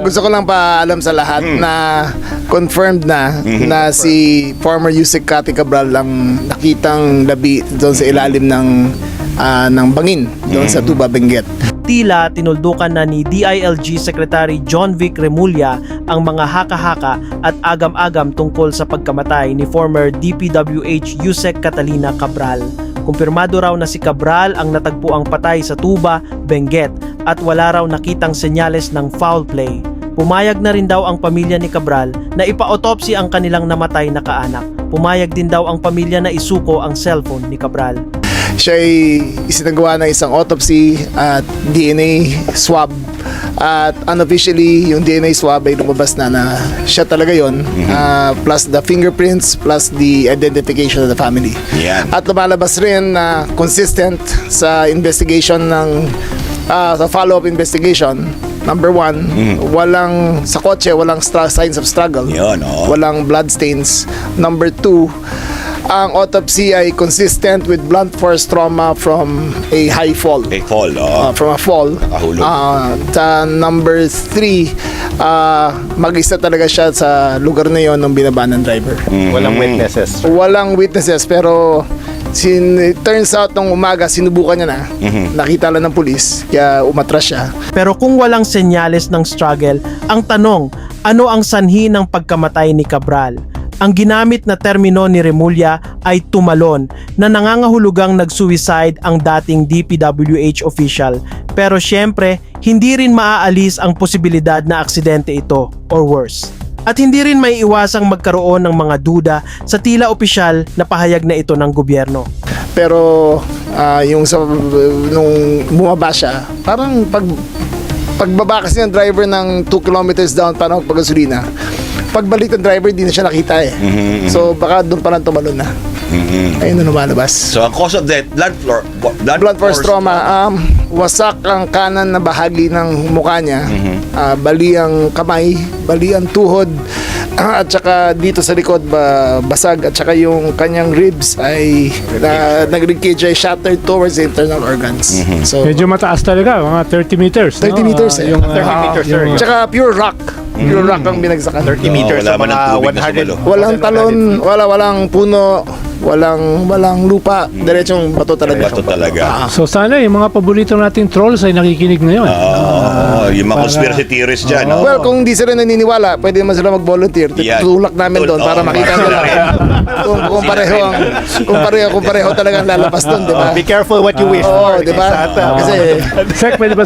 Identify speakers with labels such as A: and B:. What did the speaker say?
A: gusto ko lang paalam sa lahat na confirmed na si former Yusek Cathy Cabral ang nakitang labi doon sa ilalim ng bangin doon sa Tuba, Benguet.
B: Tila tinuldukan na ni DILG Secretary John Vic Remulla ang mga haka-haka at agam-agam tungkol sa pagkamatay ni former DPWH Yusek Catalina Cabral. Kumpirmado raw na si Cabral ang natagpuang patay sa Tuba, Benguet at wala raw nakitang senyales ng foul play. Pumayag na rin daw ang pamilya ni Cabral na ipa-autopsy ang kanilang namatay na kaanak. Pumayag din daw ang pamilya na isuko ang cellphone ni Cabral.
A: Siya ay isinagawa ng isang autopsy at DNA swab. At unofficially, yung DNA swab ay lumabas na siya talaga yon, plus the fingerprints, plus the identification of the family.
C: Yeah.
A: At lumalabas rin na consistent sa investigation sa follow-up investigation. Number one, walang sa kotse, walang signs of struggle.
C: Yun, oh.
A: Walang blood stains. Number two, ang autopsy ay consistent with blunt force trauma from a high fall.
C: A fall, oh.
A: From a fall.
C: Nakahulog.
A: Number three, mag-isa talaga siya sa lugar na yon ng binaba ng driver.
D: Walang witnesses.
A: Walang witnesses, pero turns out nung umaga sinubukan niya na. Nakita lang ng pulis, kaya umatras siya.
B: Pero kung walang senyales ng struggle, ang tanong, ano ang sanhi ng pagkamatay ni Cabral? Ang ginamit na termino ni Remulla ay tumalon na nangangahulugang nag-suicide ang dating DPWH official. Pero syempre, hindi rin maaalis ang posibilidad na aksidente ito or worse. At hindi rin may iwasang magkaroon ng mga duda sa tila opisyal na pahayag na ito ng gobyerno.
A: Pero nung bumaba siya, parang pagbaba kasi ng driver ng 2 kilometers down para magpagasolina, pagbalik ng driver, di na siya nakita eh. So baka doon pa lang tumalon na. Ayun na lumalabas.
C: So ang cause of death,
A: Blunt force trauma. Wasak ang kanan na bahagi ng mukha niya. Bali ang kamay, bali ang tuhod, at saka dito sa likod basag, at saka yung kanyang ribs ay nag-ribcage ay shattered towards the internal organs. So
E: Medyo mataas talaga, mga 30 meters.
A: 30 meters eh.
D: 30 meters, sir.
A: Tsaka pure rock. Pure rock ang binagsakan.
D: 30 meters
C: wala
D: sa
C: man
D: mga
C: ng tubig na
D: 100.
C: sumalo.
A: Walang talon, walang puno, walang lupa, diretsong bato talaga.
C: Bato talaga.
E: So sana yung mga paborito nating trolls ay nakikinig ngayon.
C: Yung mga conspiracy theories dyan, no?
A: Well, kung di sila naniniwala, pwede naman sila mag-volunteer.
C: Yan.
A: Tutulak namin doon para makita nila kung pareho talaga ang lalabas doon, di ba?
D: Be careful what you wish for.
A: Oo, di ba? Kasi
E: Sek, pwede ba